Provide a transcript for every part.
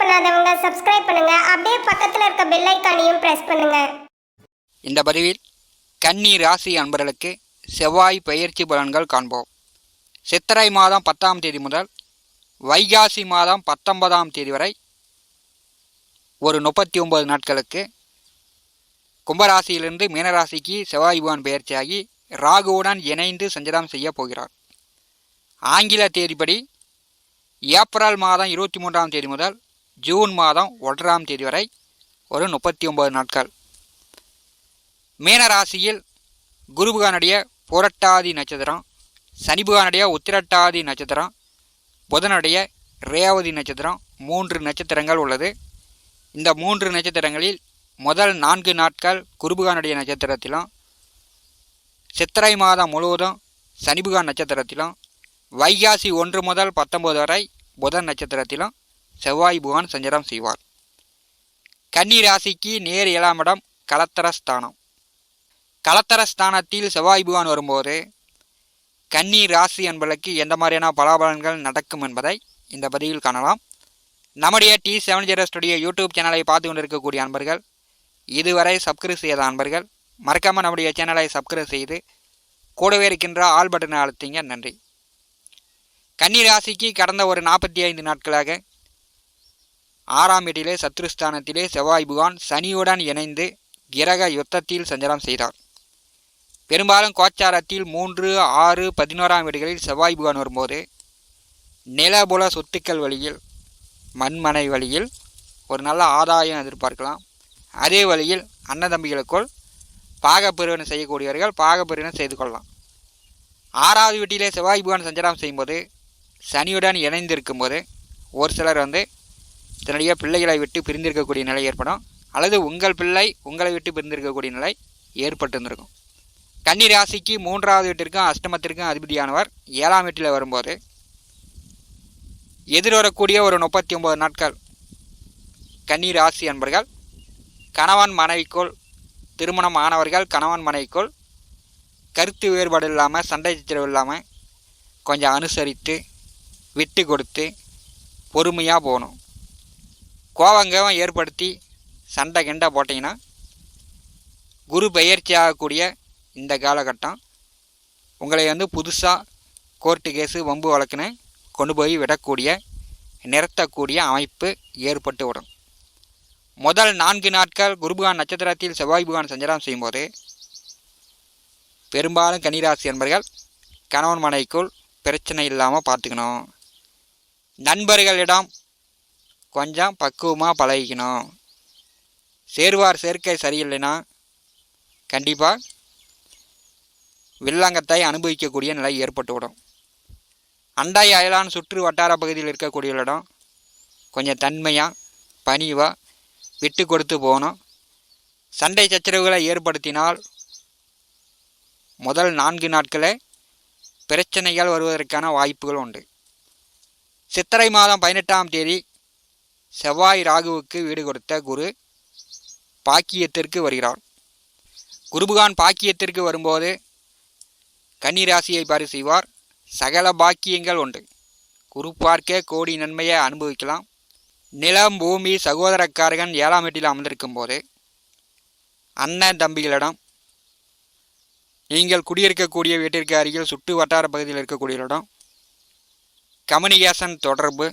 பண்ணாதவங்க சப்ஸ்கிரைப் பண்ணுங்க. அப்படியே பக்கத்துல இருக்க பெல் ஐகானையும் பிரஸ் பண்ணுங்க. இந்த பதிவில் கன்னி ராசி அன்பர்களுக்கு செவ்வாய் பெயர்ச்சி பலன்கள் காண்போம். சித்திரை மாதம் 10ஆம் தேதி முதல் வைகாசி மாதம் 19ஆம் தேதி வரை ஒரு 39 நாட்களுக்கு கும்பராசியிலிருந்து மீனராசிக்கு செவ்வாய் பகவான் பெயர்ச்சியாகி ராகுவுடன் இணைந்து சஞ்சாரம் செய்ய போகிறார். ஆங்கில தேதிப்படி ஏப்ரல் மாதம் 23ஆம் தேதி முதல் ஜூன் மாதம் 1ஆம் தேதி வரை ஒரு 39 நாட்கள். மீனராசியில் குரு பகவானுடைய புரட்டாதி நட்சத்திரம், சனி பகவானுடைய உத்திரட்டாதி நட்சத்திரம், புதனுடைய ரேவதி நட்சத்திரம் 3 நட்சத்திரங்கள் உள்ளது. இந்த 3 நட்சத்திரங்களில் முதல் 4 நாட்கள் குரு பகவானுடைய நட்சத்திரத்திலும், சித்திரை மாதம் முழுவதும் சனி பகவான் நட்சத்திரத்திலும், வைகாசி 1 முதல் 19 வரை புதன் நட்சத்திரத்திலும் செவ்வாய் பகவான் சஞ்சாரம் செய்வார். கன்னி ராசிக்கு நேர் 7ஆம் இடம் கலத்தரஸ்தானம். கலத்தரஸ்தானத்தில் செவ்வாய் பகவான் வரும்போது கன்னி ராசி என்பதற்கு எந்த மாதிரியான பலாபலன்கள் நடக்கும் என்பதை இந்த பதிவில் காணலாம். நம்முடைய T70 ஸ்டுடியோ யூடியூப் சேனலை பார்த்து கொண்டிருக்கக்கூடிய அன்பர்கள், இதுவரை சப்ஸ்கிரைப் செய்த அன்பர்கள் மறக்காமல் நம்முடைய சேனலை சப்ஸ்கிரைப் செய்து கூடவே இருக்கின்ற ஆல் பட்டனை அழுத்திங்க. நன்றி. கன்னி ராசிக்கு கடந்த ஒரு 45 நாட்களாக 6ஆம் வீட்டிலே சத்ருஸ்தானத்திலே செவ்வாய் பகவான் சனியுடன் இணைந்து கிரக யுத்தத்தில் சஞ்சாரம் செய்தார். பெரும்பாலும் கோச்சாரத்தில் 3, 6, 11ஆம் வீடுகளில் செவ்வாய் பகவான் வரும்போது நிலபுல சொத்துக்கள் வழியில், மண்மனை வழியில் ஒரு நல்ல ஆதாயம் எதிர்பார்க்கலாம். அதே வழியில் அன்னதம்பிகளுக்குள் பாகப்பிரிவினை செய்யக்கூடியவர்கள் பாகப்பிரிவினை செய்து கொள்ளலாம். 6ஆவது வீட்டிலே செவ்வாய் பகவான் சஞ்சாரம் செய்யும்போது சனியுடன் இணைந்திருக்கும்போது ஒரு சிலர் தன்னுடைய பிள்ளைகளை விட்டு பிரிந்திருக்கக்கூடிய நிலை ஏற்படும், அல்லது உங்கள் பிள்ளை உங்களை விட்டு பிரிந்திருக்கக்கூடிய நிலை ஏற்பட்டிருந்திருக்கும். கன்னி ராசிக்கு 3ஆவது வீட்டிற்கும் அஷ்டமத்திற்கும் அதிபதியானவர் 7ஆம் வீட்டில் வரும்போது எதிர்வரக்கூடிய ஒரு 39 நாட்கள் கன்னி ராசி அன்பர்கள் கணவன் மனைவிக்குள், திருமணம் ஆனவர்கள் கணவன் மனைவிக்குள் கருத்து வேறுபாடு இல்லாமல், சண்டை சச்சரவு இல்லாமல் கொஞ்சம் அனுசரித்து விட்டு கொடுத்து பொறுமையாக போகணும். கோவங்கவம் ஏற்படுத்தி சண்டை கிண்டை போட்டிங்கன்னா குரு பெயர்ச்சி ஆகக்கூடிய இந்த காலகட்டம் உங்களை புதுசாக கோர்ட்டு கேஸு வம்பு வழக்குன்னு கொண்டு போய் விடக்கூடிய, நிறுத்தக்கூடிய அமைப்பு ஏற்பட்டு விடும். முதல் 4 நாட்கள் குரு பகவான் நட்சத்திரத்தில் செவ்வாய் பகவான் சஞ்சாரம் செய்யும்போது பெரும்பாலும் கன்னிராசி என்பர்கள் கணவன் மனைவிக்குள் பிரச்சனை இல்லாமல் பார்த்துக்கணும். நண்பர்களிடம் கொஞ்சம் பக்குவமாக பழகிக்கணும். சேர்வார் சேர்க்கை சரியில்லைன்னா கண்டிப்பாக வில்லங்கத்தை அனுபவிக்கக்கூடிய நிலை ஏற்பட்டுவிடும். அண்டை அயலான் சுற்று வட்டார பகுதியில் இருக்கக்கூடியவர்களிடம் கொஞ்சம் தன்மையாக பணிவாக விட்டு கொடுத்து போகணும். சண்டை சச்சரவுகளை ஏற்படுத்தினால் முதல் 4 நாட்களே பிரச்சனைகள் வருவதற்கான வாய்ப்புகள் உண்டு. சித்திரை மாதம் 18ஆம் தேதி செவ்வாய் ராகுவுக்கு வீடு கொடுத்த குரு பாக்கியத்திற்கு வருகிறார். குருபகான் பாக்கியத்திற்கு வரும்போது கன்னிராசியை பாரி செய்வார். சகல பாக்கியங்கள் உண்டு. குரு பார்க்க கோடி நன்மையை அனுபவிக்கலாம். நிலம், பூமி, சகோதரக்காரகன் 7ஆம் வீட்டில் அமர்ந்திருக்கும் போது அண்ணன் தம்பிகளிடம், நீங்கள் குடியிருக்கக்கூடிய வீட்டிற்கு அருகில் சுற்று வட்டார பகுதியில் இருக்கக்கூடியவரிடம் கம்யூனிகேஷன் தொடர்பு,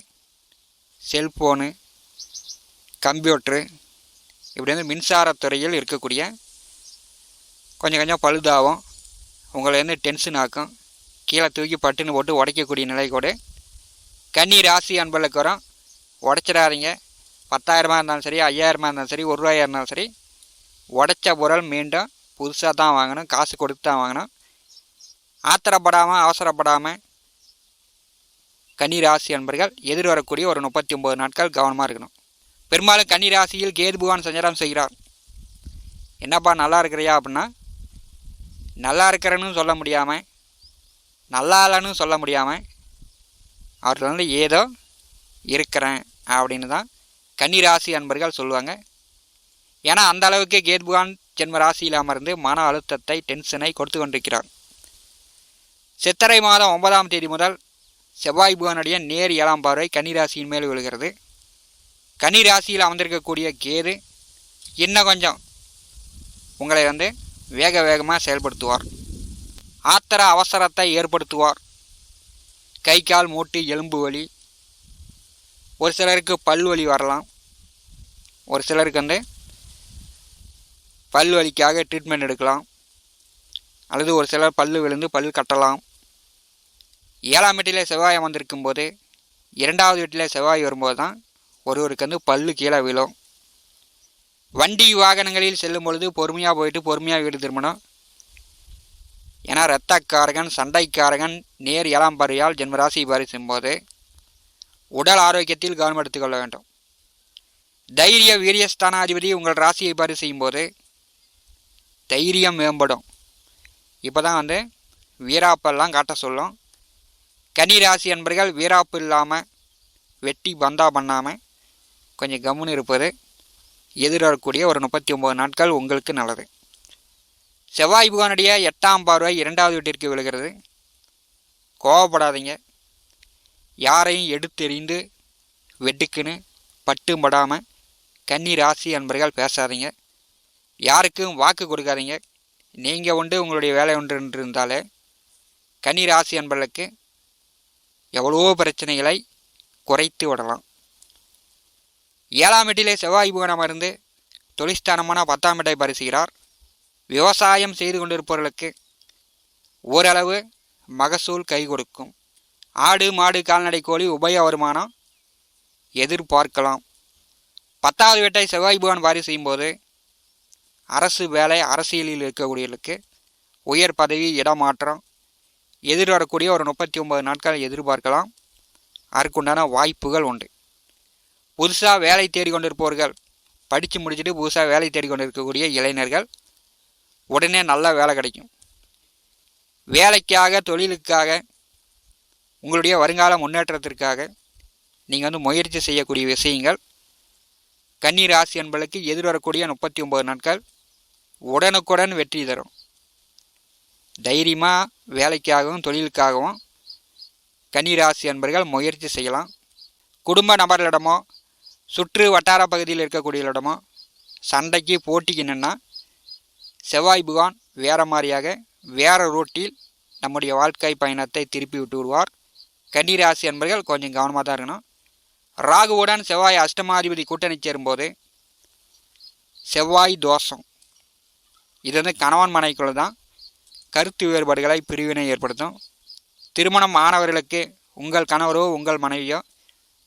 செல்ஃபோனு, கம்ப்யூட்ரு, இப்படி மின்சாரத்துறையில் இருக்கக்கூடிய கொஞ்சம் பழுதாகும், உங்களை டென்ஷன் ஆக்கும், கீழே தூக்கி பட்டுன்னு போட்டு உடைக்கக்கூடிய நிலை கூட கன்னி ராசி அன்பர்களுக்கு வரும். உடைச்சிடாதீங்க. 10,000 இருந்தாலும் சரி, 5,000 இருந்தாலும் சரி, ₹1 இருந்தாலும் சரி, உடைச்ச பொருள் மீண்டும் புதுசாக தான் வாங்கணும், காசு கொடுத்து தான் வாங்கணும். ஆத்திரப்படாமல் அவசரப்படாமல் கன்னி ராசி அன்பர்கள் எதிர்வரக்கூடிய ஒரு 39 நாட்கள் கவனமாக இருக்கணும். பெரும்பாலும் கன்னி ராசியில் கேது பகவான் சஞ்சாரம் செய்கிறார். என்னப்பா நல்லா இருக்கிறியா அப்படின்னா, நல்லா இருக்கிறன்னு சொல்ல முடியாமல், நல்லா இல்லைன்னு சொல்ல முடியாமல், அவர்கள் ஏதோ இருக்கிறேன் அப்படின்னு தான் கன்னி ராசி அன்பர்கள் சொல்லுவாங்க. ஏன்னா அந்த அளவுக்கு கேது பகவான் ஜென்ம ராசியில் அமர்ந்து மன அழுத்தத்தை, டென்ஷனை கொடுத்து கொண்டிருக்கிறார். சித்திரை மாதம் 9ஆம் தேதி முதல் செவ்வாய் பகவானுடைய நேர் 7ஆம் பார்வை கன்னிராசியின் மேல் விழுகிறது. கன்னி ராசியில் அமர்ந்திருக்கக்கூடிய கேது இன்னும் கொஞ்சம் உங்களை வேக வேகமாக செயல்படுத்துவார். ஆத்திர அவசரத்தை ஏற்படுத்துவார். கை கால் மூட்டு எலும்பு வலி, ஒரு சிலருக்கு பல் வலி வரலாம். ஒரு சிலருக்கு பல் வலிக்காக ட்ரீட்மெண்ட் எடுக்கலாம். அல்லது ஒரு சிலர் பல்லு விழுந்து பல் கட்டலாம். 7ஆம் வீட்டிலே செவ்வாய் அமர்ந்திருக்கும் போது 2வது வீட்டிலே செவ்வாய் வரும்போது தான் ஒருவருக்கு பல்லு கீழே விழும். வண்டி வாகனங்களில் செல்லும் பொழுது பொறுமையாக போயிட்டு பொறுமையாக வீடு திரும்பணும். ஏன்னா இரத்தக்காரகன் சண்டைக்காரகன் நேர் 7ஆம் பார்வையால் ஜென்மராசி பாரிசும் போது உடல் ஆரோக்கியத்தில் கவனம் எடுத்துக்கொள்ள வேண்டும். தைரிய வீரியஸ்தானாதிபதி உங்கள் ராசியை பாரி செய்யும்போது தைரியம் மேம்படும். இப்போ தான் வீராப்பெல்லாம் காட்ட சொல்லும். கன்னி ராசி என்பர்கள் வீராப்பு இல்லாமல் வெட்டி பந்தா பண்ணாமல் கொஞ்சம் கம்முன்னு இருப்பது எதிர்வரக்கூடிய ஒரு 39 நாட்கள் உங்களுக்கு நல்லது. செவ்வாய் புகானுடைய 8ஆம் பார்வை 2வது வீட்டிற்கு விழுகிறது. கோவப்படாதீங்க. யாரையும் எடுத்தெறிந்து வெட்டுக்குன்னு பட்டும் படாமல் கன்னி ராசி என்பர்கள் பேசாதீங்க. யாருக்கும் வாக்கு கொடுக்காதீங்க. நீங்கள் உண்டு உங்களுடைய வேலை ஒன்று என்று இருந்தாலே கன்னி ராசி என்பர்களுக்கு எவ்வளவோ பிரச்சனைகளை குறைத்து விடலாம். 7ஆம் வீட்டிலே செவ்வாய் புகனம் இருந்து தொழிற்ஸ்தானமான 10ஆம் வீட்டை பரிசுகிறார். விவசாயம் செய்து கொண்டிருப்பவர்களுக்கு ஓரளவு மகசூல் கை கொடுக்கும். ஆடு மாடு கால்நடை கோழி உபய வருமானம் எதிர்பார்க்கலாம். 10வது வீட்டை செவ்வாய் புகன் வாரி செய்யும்போது அரசு வேலை அரசியலில் இருக்கக்கூடியவர்களுக்கு உயர் பதவி இடமாற்றம் எதிர்வரக்கூடிய ஒரு 39 நாட்கள் எதிர்பார்க்கலாம். அதற்குண்டான வாய்ப்புகள் உண்டு. புதுசாக வேலை தேடிக்கொண்டிருப்பவர்கள், படித்து முடிச்சுட்டு புதுசாக வேலை தேடிக்கொண்டிருக்கக்கூடிய இளைஞர்கள் உடனே நல்ல வேலை கிடைக்கும். வேலைக்காக தொழிலுக்காக உங்களுடைய வருங்கால முன்னேற்றத்திற்காக நீங்கள் முயற்சி செய்யக்கூடிய விஷயங்கள் கன்னி ராசி என்பதற்கு எதிர்வரக்கூடிய 39 நாட்கள் உடனுக்குடன் வெற்றி தரும். தைரியமாக வேலைக்காகவும் தொழிலுக்காகவும் கன்னி ராசி என்பர்கள் முயற்சி செய்யலாம். குடும்ப நபர்களிடமோ சுற்று வட்டார பகுதியில் இருக்கக்கூடியவர்களிடமோ சண்டைக்கு போட்டிக்கு நின்னா செவ்வாய் புகான் வேறு மாதிரியாக வேறு ரூட்டில் நம்முடைய வாழ்க்கை பயணத்தை திருப்பி விட்டு விடுவார். கன்னி ராசி என்பர்கள் கொஞ்சம் கவனமாக தான் இருக்கணும். ராகுவுடன் செவ்வாய் அஷ்டமாதிபதி கூட்டணி சேரும்போது செவ்வாய் தோஷம். இது கணவன் மனைவிக்குள்ள தான் கருத்து வேறுபாடுகளை பிரிவினை ஏற்படுத்தும். திருமணம் ஆனவர்களுக்கு உங்கள் கணவரோ உங்கள் மனைவியோ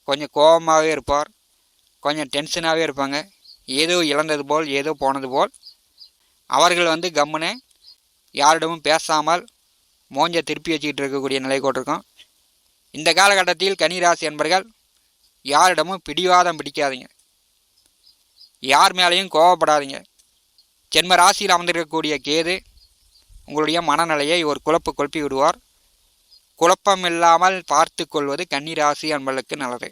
கொஞ்சம் கோபமாகவே இருப்பார். கொஞ்சம் டென்ஷனாகவே இருப்பாங்க. ஏதோ இழந்தது போல் ஏதோ போனது போல் அவர்கள் கம்முன்னு யாரிடமும் பேசாமல் மோஞ்ச திருப்பி வச்சுக்கிட்டு இருக்கக்கூடிய நிலை கொண்டிருக்கும். இந்த காலகட்டத்தில் கன்னிராசி என்பர்கள் யாரிடமும் பிடிவாதம் பிடிக்காதீங்க. யார் மேலேயும் கோவப்படாதீங்க. ஜென்ம ராசியில் அமர்ந்திருக்கக்கூடிய கேது உங்களுடைய மனநிலையை ஒரு குழப்பி விடுவார். குழப்பம் இல்லாமல் பார்த்து கொள்வது கன்னிராசி என்பதற்கு நல்லது.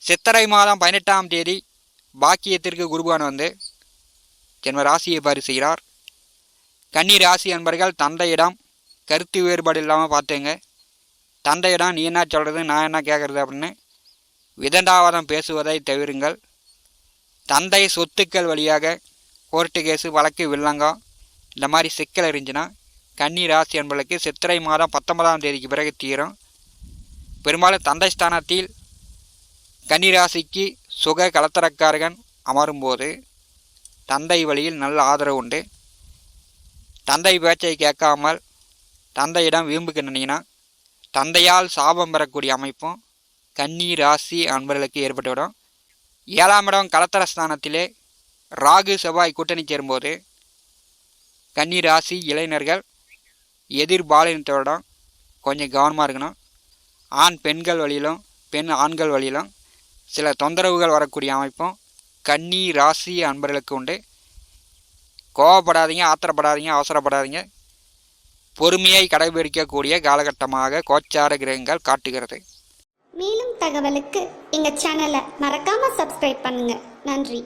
சித்திரை மாதம் 18ஆம் தேதி பாக்கியத்திற்கு குருபகவான் ஜென்ம ராசியை பாரி செய்கிறார். கன்னி ராசி என்பர்கள் தந்தையிடம் கருத்து வேறுபாடு இல்லாமல் பார்த்துங்க. தந்தையிடம் நீ என்ன சொல்கிறது நான் என்ன கேட்குறது அப்படின்னு விதண்டாவாதம் பேசுவதை தவிருங்கள். தந்தை சொத்துக்கள் வழியாக கோர்ட்டு கேஸு வழக்கு வில்லங்கம் இந்த மாதிரி சிக்கல் இருந்துச்சுன்னா கன்னி ராசி என்பதற்கு சித்திரை மாதம் 19ஆம் தேதிக்கு பிறகு தீரும். பெரும்பாலும் தந்தை ஸ்தானத்தில் கன்னி ராசிக்கு சுக கலத்தரக்காரகன் அமரும்போது தந்தை வழியில் நல்ல ஆதரவு உண்டு. தந்தை பேச்சை கேட்காமல் தந்தையிடம் வீம்புக்கு நினைங்கன்னா தந்தையால் சாபம் பெறக்கூடிய அமைப்பும் கன்னி ராசி அன்பர்களுக்கு ஏற்பட்டுவிடும். 7ஆம் இடம் கலத்தரஸ்தானத்திலே ராகு செவ்வாய் கூட்டணி சேரும்போது கன்னி ராசி இளைஞர்கள் எதிர்பாலினத்தோடம் கொஞ்சம் கவனமாக இருக்கணும். ஆண் பெண்கள் வழியிலும் பெண் ஆண்கள் வழியிலும் சில தொந்தரவுகள் வரக்கூடிய அமைப்பும் கன்னி ராசி அன்பர்களுக்கு உண்டு. கோவப்படாதீங்க, ஆத்திரப்படாதீங்க, அவசரப்படாதீங்க. பொறுமையை கடைபிடிக்கக்கூடிய காலகட்டமாக கோச்சார கிரகங்கள் காட்டுகிறது. மேலும் தகவலுக்கு எங்கள் சேனலை மறக்காமல் சப்ஸ்கிரைப் பண்ணுங்கள். நன்றி.